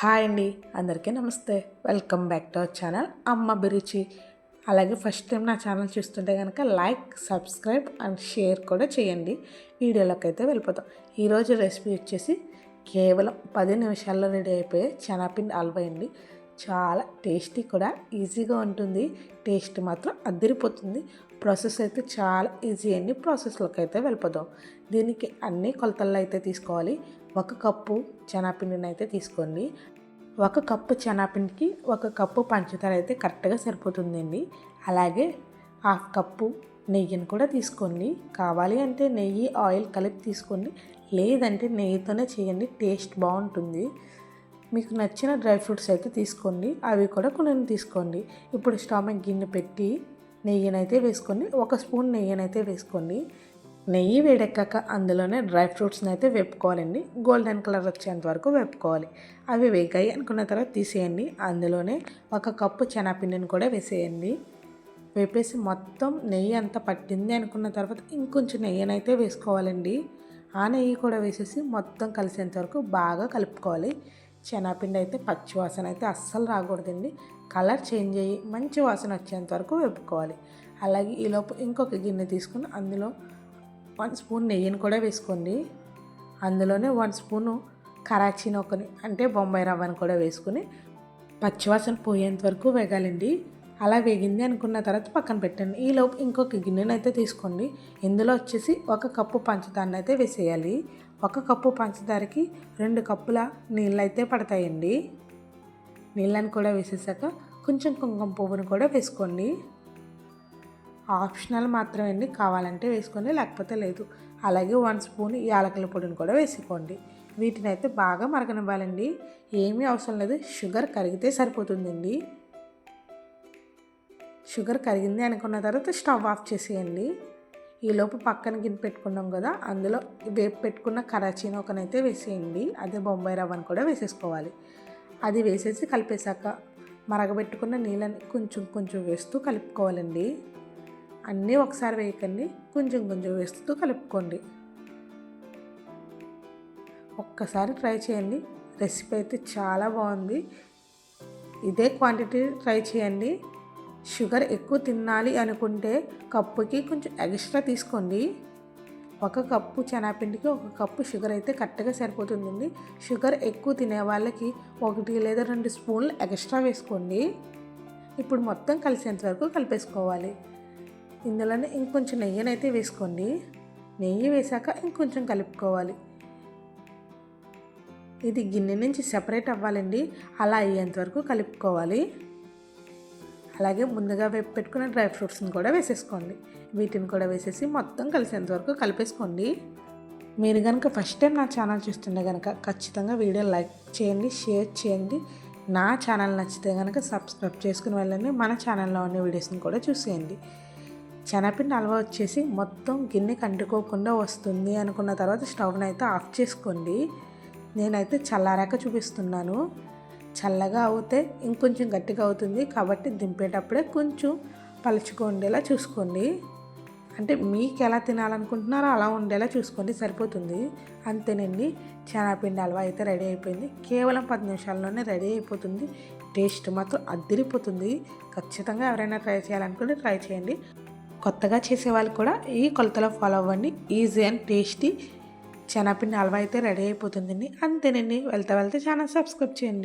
Hi అండి, అందరికీ నమస్తే. Welcome back to our channel అమ్మ అభిరుచి. అలాగే ఫస్ట్ టైం నా ఛానల్ చూస్తుంటే కనుక లైక్, సబ్స్క్రైబ్ అండ్ షేర్ కూడా చేయండి. వీడియోలోకి అయితే వెళ్ళిపోతాం. ఈరోజు రెసిపీ వచ్చేసి కేవలం 10 నిమిషాల్లో రెడీ అయిపోయే శనగపిండి హల్వా అండి. చాలా టేస్టీ కూడా, ఈజీగా ఉంటుంది. టేస్ట్ మాత్రం అదిరిపోతుంది. ప్రాసెస్ అయితే చాలా ఈజీ అండి. ప్రాసెస్లోకి అయితే వెళ్ళిపోదాం. దీనికి అన్ని కొలతల్లో అయితే తీసుకోవాలి. 1 కప్పు శనగపిండిని అయితే తీసుకోండి. 1 కప్పు శనగపిండికి 1 కప్పు పంచదార అయితే కరెక్ట్గా సరిపోతుందండి. అలాగే 1/2 కప్పు నెయ్యిని కూడా తీసుకోండి. కావాలి అంటే నెయ్యి, ఆయిల్ కలిపి తీసుకోండి. లేదంటే నెయ్యితోనే చేయండి, టేస్ట్ బాగుంటుంది. మీకు నచ్చిన డ్రై ఫ్రూట్స్ అయితే తీసుకోండి, అవి కూడా కొన్ని తీసుకోండి. ఇప్పుడు స్టవ్ మీద గిన్నె పెట్టి నెయ్యినైతే వేసుకోండి. 1 స్పూన్ నెయ్యినైతే వేసుకోండి. నెయ్యి వేడెక్కాక అందులోనే డ్రై ఫ్రూట్స్ని అయితే వేపుకోవాలండి. గోల్డెన్ కలర్ వచ్చేంత వరకు వేపుకోవాలి. అవి వేగాయి అనుకున్న తర్వాత తీసేయండి. అందులోనే 1 కప్పు శనగపిండిని కూడా వేసేయండి. వేపేసి మొత్తం నెయ్యి అంతా పట్టింది అనుకున్న తర్వాత ఇంకొంచెం నెయ్యిని అయితే వేసుకోవాలండి. ఆ నెయ్యి కూడా వేసేసి మొత్తం కలిసేంత వరకు బాగా కలుపుకోవాలి. శనగపిండి అయితే పచ్చి వాసన అయితే అస్సలు రాకూడదండి. కలర్ చేంజ్ అయ్యి మంచి వాసన వచ్చేంత వరకు వేపుకోవాలి. అలాగే ఈలోపు ఇంకొక గిన్నె తీసుకుని అందులో 1 స్పూన్ నెయ్యిని కూడా వేసుకోండి. అందులోనే 1 స్పూను కరాచీ నూకని అంటే బొంబాయి రవ్వని కూడా వేసుకుని పచ్చివాసన పోయేంత వరకు వేగాలండి. అలా వేగింది అనుకున్న తర్వాత పక్కన పెట్టండి. ఈలోపు ఇంకొక గిన్నెని అయితే తీసుకోండి. ఇందులో వచ్చేసి 1 కప్పు పంచదారని అయితే వేసేయాలి. 1 కప్పు పంచదారకి 2 కప్పుల నీళ్ళు అయితే పడతాయండి. నీళ్ళని కూడా వేసేసాక కొంచెం కుంకుమ పువ్వుని కూడా వేసుకోండి. ఆప్షనల్ మాత్రమే అండి, కావాలంటే వేసుకోండి, లేకపోతే లేదు. అలాగే 1 స్పూన్ యాలకుల పొడిని కూడా వేసుకోండి. వీటిని అయితే బాగా మరగనివ్వాలండి. ఏమీ అవసరం లేదు, షుగర్ కరిగితే సరిపోతుందండి. షుగర్ కరిగింది అనుకున్న తర్వాత స్టవ్ ఆఫ్ చేసేయండి. ఈలోపు పక్కన గిన్నె పెట్టుకున్నాం కదా, అందులో వేపు పెట్టుకున్న కరాచీ నూకనైతే వేసేయండి. అదే బొంబాయి రవ్వను కూడా వేసేసుకోవాలి. అది వేసేసి కలిపేశాక మరగబెట్టుకున్న నీళ్ళని కొంచెం కొంచెం వేస్తూ కలుపుకోవాలండి. అన్నీ ఒకసారి వేయకండి, కొంచెం కొంచెం వేస్తూ కలుపుకోండి. ఒక్కసారి ట్రై చేయండి. రెసిపీ అయితే చాలా బాగుంది. ఇదే క్వాంటిటీ ట్రై చేయండి. షుగర్ ఎక్కువ తినాలి అనుకుంటే కప్పుకి కొంచెం ఎక్స్ట్రా తీసుకోండి. 1 కప్పు శనగపిండికి 1 కప్పు షుగర్ అయితే కరెక్ట్గా సరిపోతుందండి. షుగర్ ఎక్కువ తినే వాళ్ళకి 1 లేదా 2 స్పూన్లు ఎక్స్ట్రా వేసుకోండి. ఇప్పుడు మొత్తం కలిసేంత వరకు కలిపేసుకోవాలి. ఇందులోనే ఇంకొంచెం నెయ్యిని అయితే వేసుకోండి. నెయ్యి వేసాక ఇంకొంచెం కలుపుకోవాలి. ఇది గిన్నె నుంచి సెపరేట్ అవ్వాలండి. అలా అయ్యేంత వరకు కలుపుకోవాలి. అలాగే ముందుగా వేపు పెట్టుకున్న డ్రై ఫ్రూట్స్ని కూడా వేసేసుకోండి. వీటిని కూడా వేసేసి మొత్తం కలిసేంత వరకు కలిపేసుకోండి. మీరు కనుక ఫస్ట్ టైం నా ఛానల్ చూస్తుంటే కనుక ఖచ్చితంగా వీడియో లైక్ చేయండి, షేర్ చేయండి. నా ఛానల్ నచ్చితే కనుక సబ్స్క్రైబ్ చేసుకుని వెళ్ళండి. మన ఛానల్లో ఉన్న వీడియోస్ని కూడా చూసేయండి. శనగపిండి హల్వా వచ్చేసి మొత్తం గిన్నెకి అంటుకోకుండా వస్తుంది అనుకున్న తర్వాత స్టవ్ని అయితే ఆఫ్ చేసుకోండి. నేనైతే చల్లారాక చూపిస్తున్నాను. చల్లగా అవుతే ఇంకొంచెం గట్టిగా అవుతుంది, కాబట్టి దింపేటప్పుడే కొంచెం పలుచుగా ఉండేలా చూసుకోండి. అంటే మీకు ఎలా తినాలనుకుంటున్నారో అలా ఉండేలా చూసుకోండి, సరిపోతుంది. అంతేనండి, శనగపిండి హల్వా అయితే రెడీ అయిపోయింది. కేవలం 10 నిమిషాల్లోనే రెడీ అయిపోతుంది. టేస్ట్ మాత్రం అదిరిపోతుంది. ఖచ్చితంగా ఎవరైనా ట్రై చేయాలనుకుంటే ట్రై చేయండి. కొత్తగా చేసేవాళ్ళు కూడా ఈ కొలతలో ఫాలో అవ్వండి. ఈజీ అండ్ టేస్టీ శనగపిండి హల్వా అయితే రెడీ అయిపోతుందండి. అంతేనండి, వెళ్తే ఛానల్ సబ్స్క్రైబ్ చేయండి.